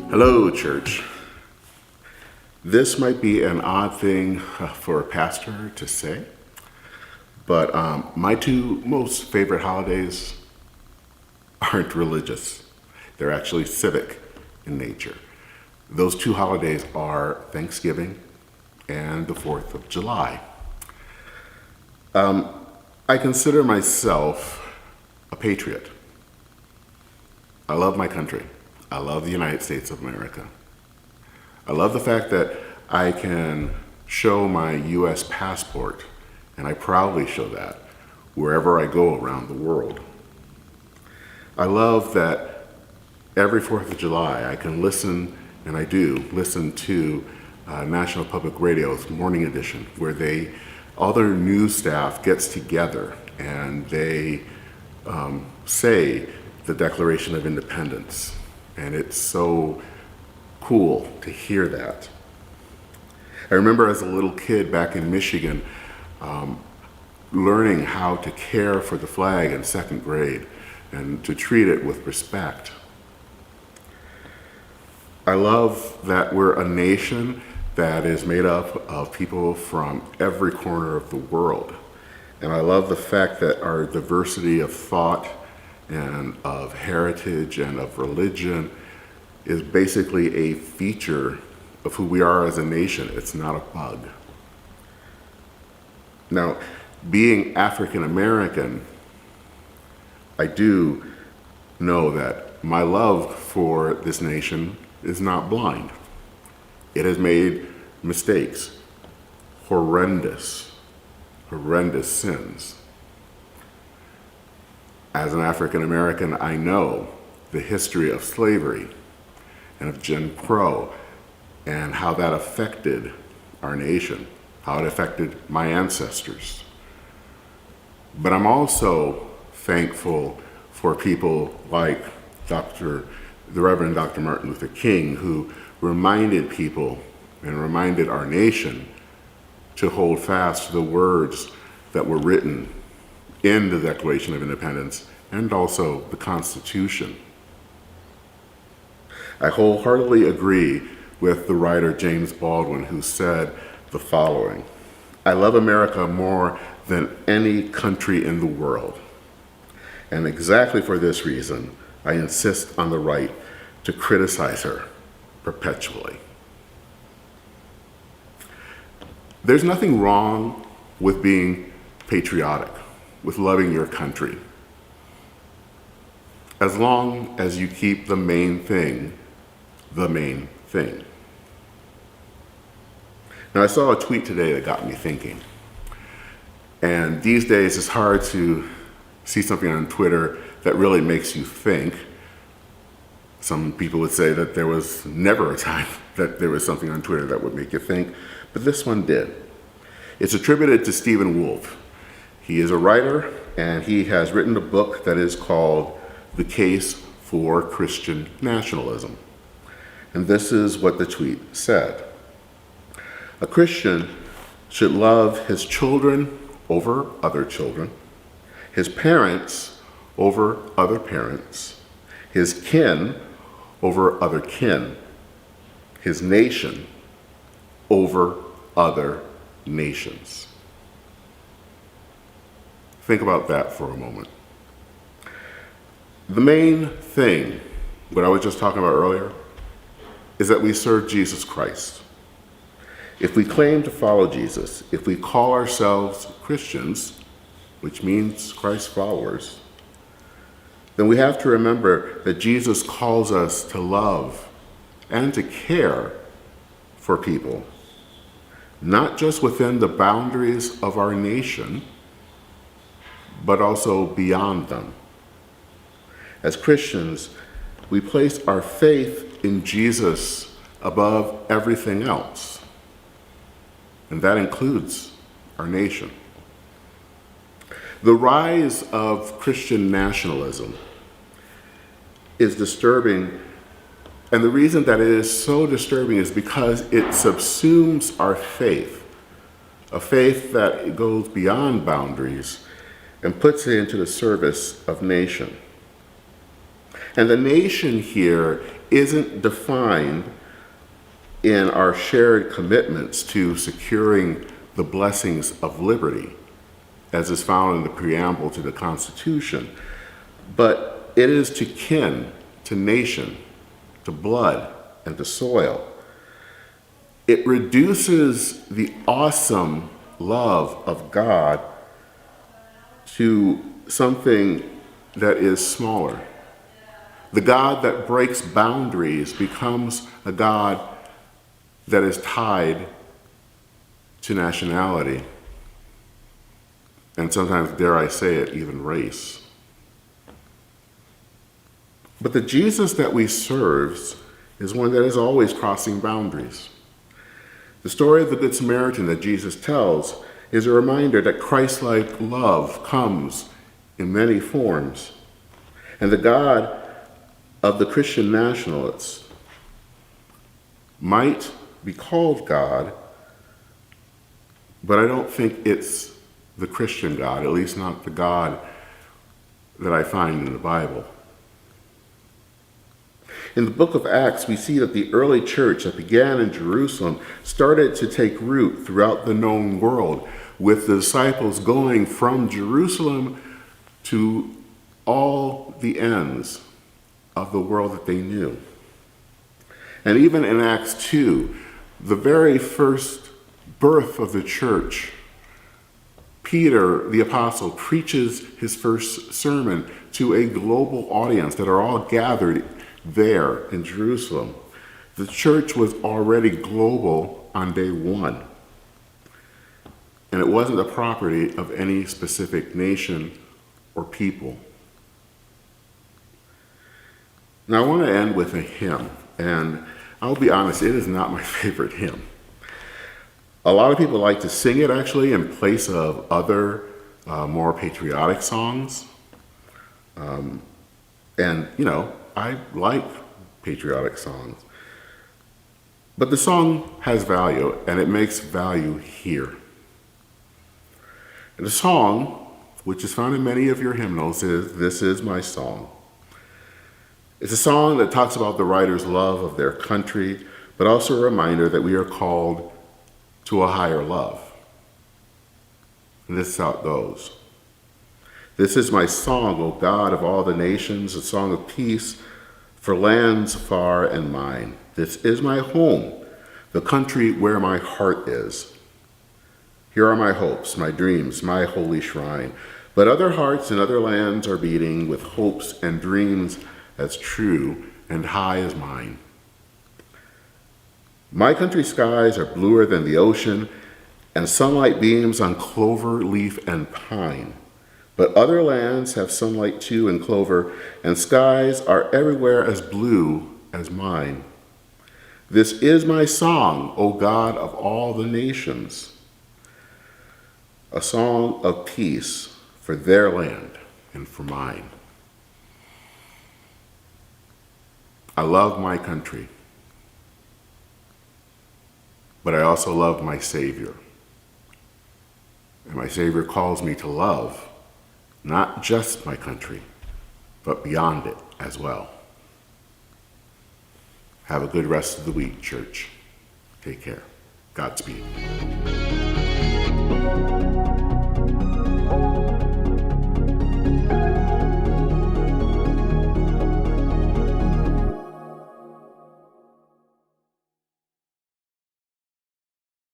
Hello, church. This might be an odd thing for a pastor to say, but my two most favorite holidays aren't religious. They're actually civic in nature. Those two holidays are Thanksgiving and the 4th of July. I consider myself a patriot. I love my country. I love the United States of America. I love the fact that I can show my US passport, and I proudly show that wherever I go around the world. I love that every 4th of July I can listen, and I do listen to National Public Radio's Morning Edition, where all their news staff gets together and they say the Declaration of Independence. And it's so cool to hear that. I remember as a little kid back in Michigan, learning how to care for the flag in 2nd grade and to treat it with respect. I love that we're a nation that is made up of people from every corner of the world. And I love the fact that our diversity of thought and of heritage and of religion is basically a feature of who we are as a nation. It's not a bug. Now, being African American, I do know that my love for this nation is not blind. It has made mistakes, horrendous sins. As an African American, I know the history of slavery and of Jim Crow and how that affected our nation, how it affected my ancestors. But I'm also thankful for people like the Reverend Dr. Martin Luther King, who reminded people and reminded our nation to hold fast to the words that were written in the Declaration of Independence and also the Constitution. I wholeheartedly agree with the writer James Baldwin, who said the following: "I love America more than any country in the world. And exactly for this reason, I insist on the right to criticize her perpetually." There's nothing wrong with being patriotic, with loving your country, as long as you keep the main thing the main thing. Now, I saw a tweet today that got me thinking. And these days it's hard to see something on Twitter that really makes you think. Some people would say that there was never a time that there was something on Twitter that would make you think, but this one did. It's attributed to Stephen Wolfe. He is a writer, and he has written a book that is called The Case for Christian Nationalism. And this is what the tweet said: "A Christian should love his children over other children, his parents over other parents, his kin over other kin, his nation over other nations." Think about that for a moment. The main thing, what I was just talking about earlier, is that we serve Jesus Christ. If we claim to follow Jesus, if we call ourselves Christians, which means Christ followers, then we have to remember that Jesus calls us to love and to care for people, not just within the boundaries of our nation, but also beyond them. As Christians, we place our faith in Jesus above everything else, and that includes our nation. The rise of Christian nationalism is disturbing, and the reason that it is so disturbing is because it subsumes our faith, a faith that goes beyond boundaries and puts it into the service of nation. And the nation here isn't defined in our shared commitments to securing the blessings of liberty, as is found in the preamble to the Constitution, but it is to kin, to nation, to blood, and to soil. It reduces the awesome love of God to something that is smaller. The God that breaks boundaries becomes a God that is tied to nationality, and sometimes, dare I say it, even race. But the Jesus that we serve is one that is always crossing boundaries. The story of the Good Samaritan that Jesus tells is a reminder that Christ-like love comes in many forms. And the God of the Christian Nationalists might be called God, but I don't think it's the Christian God, at least not the God that I find in the Bible. In the book of Acts, we see that the early church that began in Jerusalem started to take root throughout the known world, with the disciples going from Jerusalem to all the ends of the world that they knew. And even in Acts 2, the very first birth of the church, Peter, the apostle, preaches his first sermon to a global audience that are all gathered there in Jerusalem. The church was already global on day one, and it wasn't the property of any specific nation or people. Now, I want to end with a hymn, and I'll be honest, it is not my favorite hymn. A lot of people like to sing it, actually, in place of other more patriotic songs. And, you know, I like patriotic songs. But the song has value, and it makes value here. And the song, which is found in many of your hymnals, is "This Is My Song." It's a song that talks about the writer's love of their country, but also a reminder that we are called to a higher love. And this is how it goes. This is my song, O God of all the nations, a song of peace for lands far and mine. This is my home, the country where my heart is. Here are my hopes, my dreams, my holy shrine. But other hearts and other lands are beating with hopes and dreams as true and high as mine. My country's skies are bluer than the ocean, and sunlight beams on clover, leaf, and pine. But other lands have sunlight too and clover, and skies are everywhere as blue as mine. This is my song, O God of all the nations, a song of peace for their land and for mine. I love my country, but I also love my Savior. And my Savior calls me to love not just my country, but beyond it as well. Have a good rest of the week, church. Take care. Godspeed.